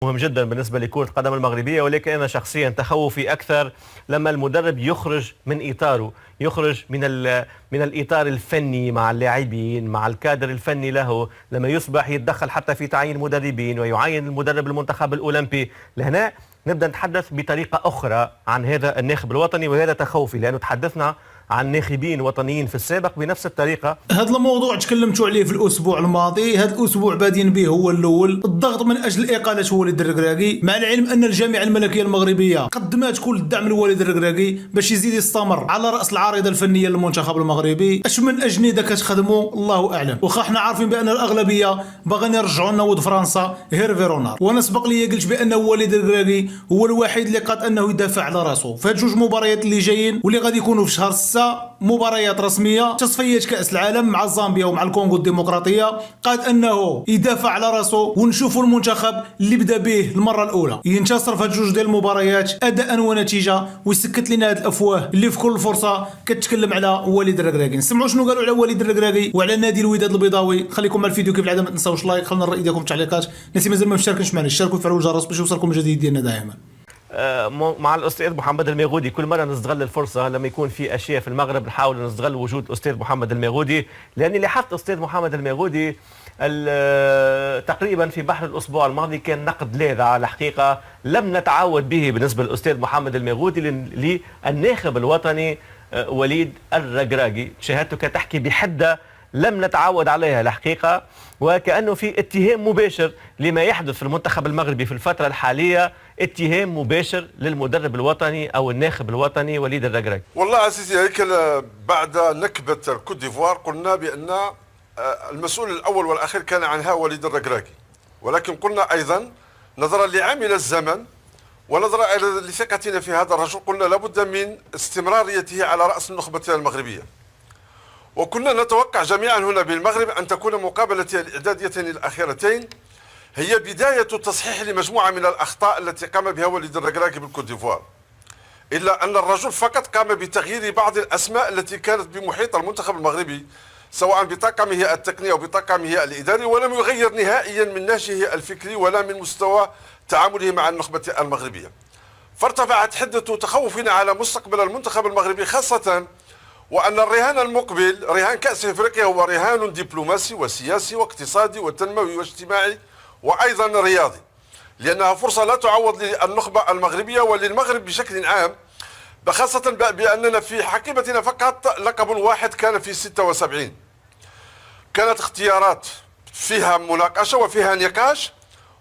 مهم جدا بالنسبة لكرة القدم المغربية، ولكن أنا شخصيا تخوفي أكثر لما المدرب يخرج من إطاره، يخرج من الإطار الفني مع اللاعبين، مع الكادر الفني له، لما يصبح يتدخل حتى في تعيين مدربين ويعين المدرب المنتخب الأولمبي. لهنا نبدأ نتحدث بطريقة أخرى عن هذا الناخب الوطني، وهذا تخوفي لأنه تحدثنا عن ناخبين وطنيين في السابق بنفس الطريقة. هذا الموضوع تكلمتوا عليه في الأسبوع الماضي، هذا الأسبوع بادين به هو الأول، الضغط من أجل إقالة وليد الركراكي، مع العلم أن الجامعة الملكية المغربية قدمت كل الدعم لوليد الركراكي باش يزيد يستمر على رأس العارضة الفنية للمنتخب المغربي. اش من أجنده كتخدموا الله أعلم، وخا حنا عارفين بأن الأغلبية باغيين يرجعوا لنا ولد فرنسا هيرفي رونار، وأنا سبق لي قلت بأن وليد الركراكي هو الوحيد اللي قاد أنه يدافع على راسه في هاد جوج مباريات اللي جايين واللي غادي يكونوا في شهر 6، مباريات رسميه تصفيات كاس العالم مع زامبيا ومع الكونغو الديمقراطيه. قاد انه يدافع على راسه، ونشوفوا المنتخب اللي بدا به المره الاولى ينتصر في هاد جوج ديال المباريات اداء ونتيجه، ويسكت لنا هاد الافواه اللي في كل فرصه كتكلم على وليد الركراكي. نسمعوا شنو قالوا على وليد الركراكي وعلى نادي الوداد البيضاوي. خليكم مع الفيديو كيف العاده، ما تنساوش لايك، خلينا الراي ديالكم في التعليقات. الناس مازال ما مشتركينش معنا اشتركوا وفعلوا الجرس باش يوصلكم الجديد ديالنا دائما. مع الاستاذ محمد الميغودي كل مره نستغل الفرصه لما يكون في اشياء في المغرب نحاول نستغل وجود الاستاذ محمد الميغودي، لاني لاحظت استاذ محمد الميغودي تقريبا في بحر الاسبوع الماضي كان نقد لاذع على الحقيقه لم نتعود به بالنسبه للاستاذ محمد الميغودي للناخب الوطني وليد الركراكي. شهادتك تحكي بحده لم نتعود عليها الحقيقه، وكأنه في اتهام مباشر لما يحدث في المنتخب المغربي في الفترة الحالية، اتهام مباشر للمدرب الوطني أو الناخب الوطني وليد الركراكي. والله عزيزي هيكل، بعد نكبة الكوت ديفوار قلنا بأن المسؤول الأول والأخير كان عنها وليد الركراكي، ولكن قلنا أيضا نظرا لعامل الزمن ونظرا لثقتنا في هذا الرجل قلنا لابد من استمراريته على رأس النخبة المغربية. وكنا نتوقع جميعا هنا بالمغرب أن تكون مقابلة الإعداديتين الأخيرتين هي بداية تصحيح لمجموعة من الأخطاء التي قام بها وليد الركراكي بالكوت ديفوار، إلا أن الرجل فقط قام بتغيير بعض الأسماء التي كانت بمحيط المنتخب المغربي سواء بطاقمه التقني أو بطاقمه الإداري، ولم يغير نهائيا من نهجه الفكري ولا من مستوى تعامله مع النخبة المغربية. فارتفعت حدة تخوفنا على مستقبل المنتخب المغربي، خاصة وأن الرهان المقبل رهان كأس افريقيا هو رهان دبلوماسي وسياسي واقتصادي وتنموي واجتماعي وأيضا رياضي، لأنها فرصة لا تعوض للنخبة المغربية وللمغرب بشكل عام، خاصة بأننا في حقيبتنا فقط لقب واحد كان في 76. كانت اختيارات فيها مناقشة وفيها نقاش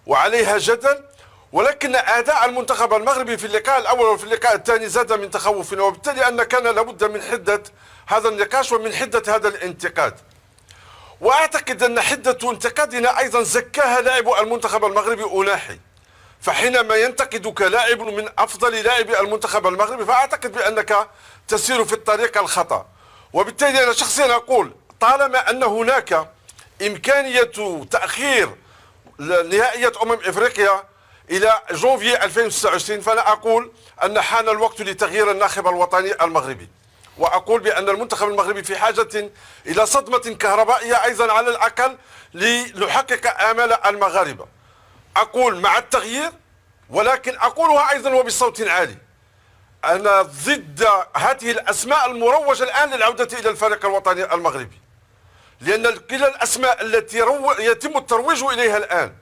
وعليها جدل، ولكن أداء المنتخب المغربي في اللقاء الأول وفي اللقاء الثاني زاد من تخوفنا، وبالتالي أن كان لابد من حدة هذا النقاش ومن حدة هذا الانتقاد. وأعتقد أن حدة انتقادنا أيضا زكاها لاعب المنتخب المغربي أناحي، فحينما ينتقدك لاعب من أفضل لاعبي المنتخب المغربي فأعتقد بأنك تسير في الطريق الخطأ. وبالتالي أنا شخصيا أقول طالما أن هناك إمكانية تأخير نهائية أفريقيا إلى جونفي 2029 فأنا أقول أن حان الوقت لتغيير الناخب الوطني المغربي، وأقول بأن المنتخب المغربي في حاجة إلى صدمة كهربائية أيضا على الأقل لنحقق آمال المغاربة. أقول مع التغيير، ولكن أقولها أيضا وبصوت عالي، أنا ضد هذه الأسماء المروجة الآن للعودة إلى الفريق الوطني المغربي، لأن كلا الأسماء التي يتم الترويج إليها الآن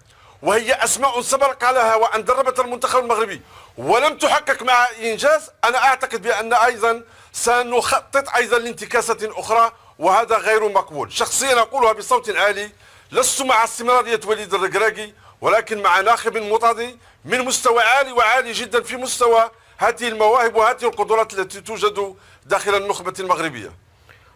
وهي أسماء سبق لها وأن دربت المنتخب المغربي ولم تحقق مع إنجاز، أنا أعتقد بأن أيضا سنخطط أيضا لانتكاسة أخرى، وهذا غير مقبول. شخصيا أقولها بصوت عالي، لست مع استمرارية وليد الركراكي، ولكن مع ناخب متضي من مستوى عالي وعالي جدا في مستوى هذه المواهب وهذه القدرات التي توجد داخل النخبة المغربية.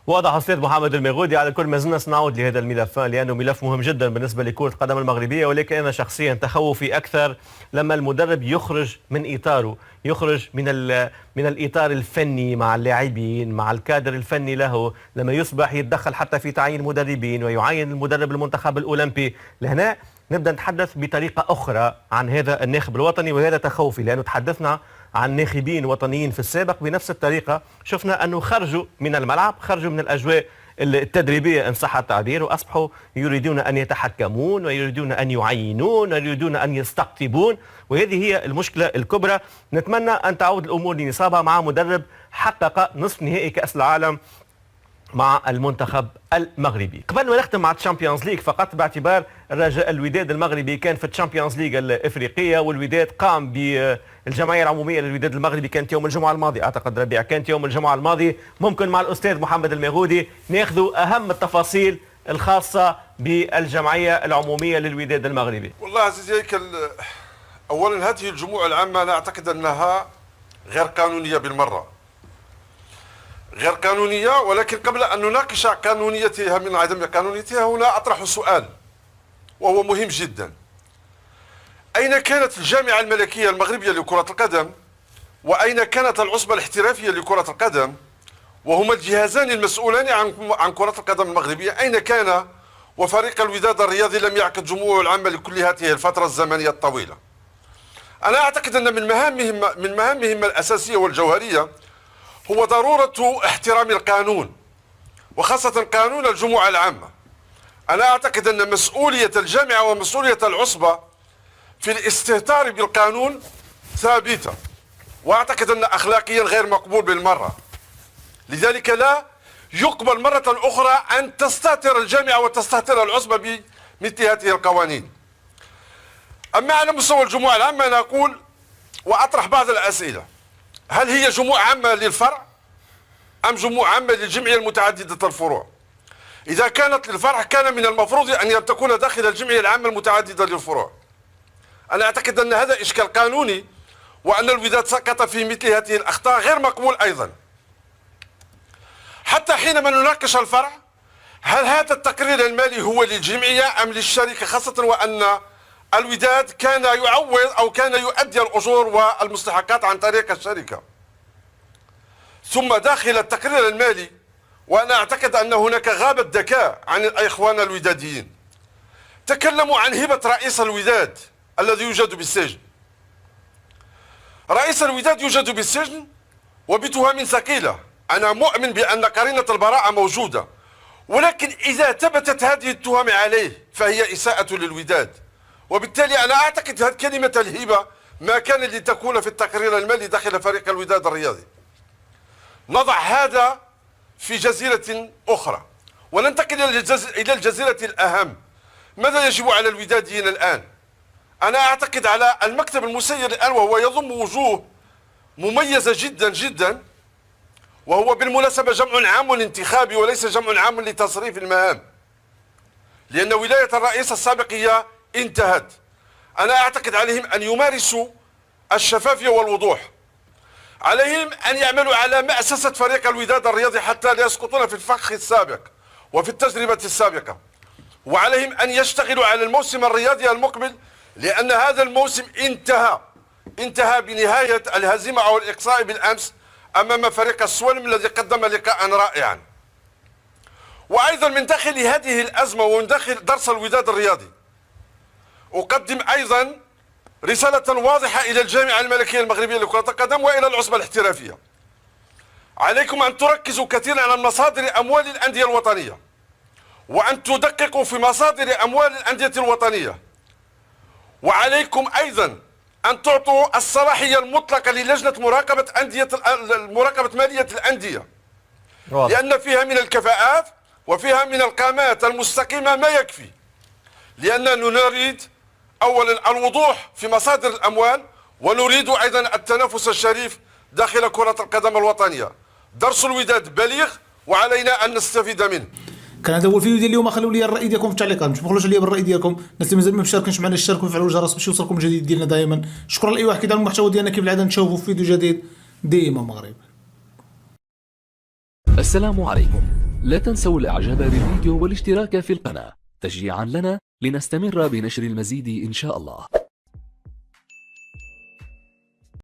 واضح استاذ محمد الميغودي. على كل ما زلنا سنعود لهذا الملف لانه ملف مهم جدا بالنسبه لكره القدم المغربيه، ولكن انا شخصيا تخوفي اكثر لما المدرب يخرج من اطاره، يخرج من الاطار الفني مع اللاعبين، مع الكادر الفني له، لما يصبح يتدخل حتى في تعيين مدربين ويعين المدرب المنتخب الاولمبي. لهنا نبدا نتحدث بطريقه اخرى عن هذا الناخب الوطني، وهذا تخوفي لانه تحدثنا عن ناخبين وطنيين في السابق بنفس الطريقة. شفنا أنه خرجوا من الملعب، خرجوا من الأجواء التدريبية إن صح التعبير، وأصبحوا يريدون أن يتحكمون ويريدون أن يعينون ويريدون أن يستقطبون، وهذه هي المشكلة الكبرى. نتمنى أن تعود الأمور لنصابها مع مدرب حقق نصف نهائي كأس العالم مع المنتخب المغربي. قبل ما نختم مع الشامبيونز ليج فقط، باعتبار الرجاء الوداد المغربي كان في الشامبيونز ليج الافريقيه، والوداد قام بالجمعيه العموميه للوداد المغربي، كانت يوم الجمعه الماضي اعتقد ربيع، كانت يوم الجمعه الماضي. ممكن مع الاستاذ محمد الميغودي ناخذ اهم التفاصيل الخاصه بالجمعيه العموميه للوداد المغربي. والله عزيزي هيكل، اولا هذه الجموع العامه انا اعتقد انها غير قانونيه بالمره، غير قانونية. ولكن قبل أن نناقش قانونيتها من عدم قانونيتها، هنا أطرح سؤال وهو مهم جدا: أين كانت الجامعة الملكية المغربية لكرة القدم؟ وأين كانت العصبة الاحترافية لكرة القدم؟ وهما الجهازان المسؤولان عن كرة القدم المغربية، أين كان وفريق الوداد الرياضي لم يعقد جموعه العامة لكل هذه الفترة الزمنية الطويلة؟ أنا أعتقد أن من مهامهم الأساسية والجوهرية هو ضرورة احترام القانون، وخاصة قانون الجموع العامة. أنا أعتقد أن مسؤولية الجامعة ومسؤولية العصبة في الاستهتار بالقانون ثابتة، وأعتقد أن أخلاقيا غير مقبول بالمرة. لذلك لا يقبل مرة أخرى أن تستهتر الجامعة وتستهتر العصبة بمثل هذه القوانين. أما على مستوى الجموع العامة أنا أقول وأطرح بعض الأسئلة: هل هي جموع عامة للفرع أم جموع عامة للجمعية المتعددة الفروع؟ إذا كانت للفرع كان من المفروض أن تكون داخل الجمعية العامة المتعددة للفروع. أنا أعتقد أن هذا إشكال قانوني، وأن الوداد سقط في مثل هذه الأخطاء غير مقبول أيضا. حتى حينما نناقش الفرع، هل هذا التقرير المالي هو للجمعية أم للشركة، خاصة وأن الوداد كان يعوض أو كان يؤدي الأجور والمستحقات عن طريق الشركة؟ ثم داخل التقرير المالي، وأنا أعتقد أن هناك غابة ذكاء عن الإخوان الوداديين، تكلموا عن هبة رئيس الوداد الذي يوجد بالسجن. رئيس الوداد يوجد بالسجن وبتهم ثقيلة. أنا مؤمن بأن قرينة البراءة موجودة، ولكن إذا ثبتت هذه التهم عليه فهي إساءة للوداد. وبالتالي أنا أعتقد هذه كلمة الهبة ما كان لتكون في التقرير المالي داخل فريق الوداد الرياضي. نضع هذا في جزيرة أخرى وننتقل إلى الجزيرة الأهم. ماذا يجب على الوداديين الآن؟ أنا أعتقد على المكتب المسير الآن، وهو يضم وجوه مميزة جدا جدا، وهو بالمناسبة جمع عام انتخابي وليس جمع عام لتصريف المهام، لأن ولاية الرئيس السابقية انتهت. أنا أعتقد عليهم أن يمارسوا الشفافية والوضوح، عليهم أن يعملوا على مأسسة فريق الوداد الرياضي حتى لا يسقطون في الفخ السابق وفي التجربة السابقة، وعليهم أن يشتغلوا على الموسم الرياضي المقبل، لأن هذا الموسم انتهى بنهاية الهزيمة أو الإقصاء بالأمس أمام فريق السوالم الذي قدم لقاء رائعا. وأيضا من داخل هذه الأزمة ومن داخل درس الوداد الرياضي، أقدم أيضا رسالة واضحة إلى الجامعة الملكية المغربية لكرة القدم وإلى العصبة الاحترافية: عليكم أن تركزوا كثيرا على مصادر أموال الأندية الوطنية، وأن تدققوا في مصادر أموال الأندية الوطنية، وعليكم أيضا أن تعطوا الصلاحية المطلقة للجنة مراقبة مالية الأندية، لأن فيها من الكفاءات وفيها من القامات المستقيمة ما يكفي، لأننا نريد أولا الوضوح في مصادر الأموال، ونريد أيضا التنافس الشريف داخل كرة القدم الوطنية. درس الوداد بليغ وعلينا أن نستفيد منه. كان هذا هو الفيديو ديال اليوم. خلوا لي الراي ديالكم في التعليقات، مش بخلوش عليا بالراي ديالكم. الناس اللي مازال ما مشاركينش معنا اشتركوا وفعلوا الجرس باش يوصلكم الجديد ديالنا دائما. شكرا لاي واحد كيدعم المحتوى ديالنا كيف العاده. نشوفوا في فيديو جديد ديما مغرب. السلام عليكم. لا تنسوا الاعجاب بالفيديو والاشتراك في القناة تشجيعا لنا لنستمر بنشر المزيد إن شاء الله.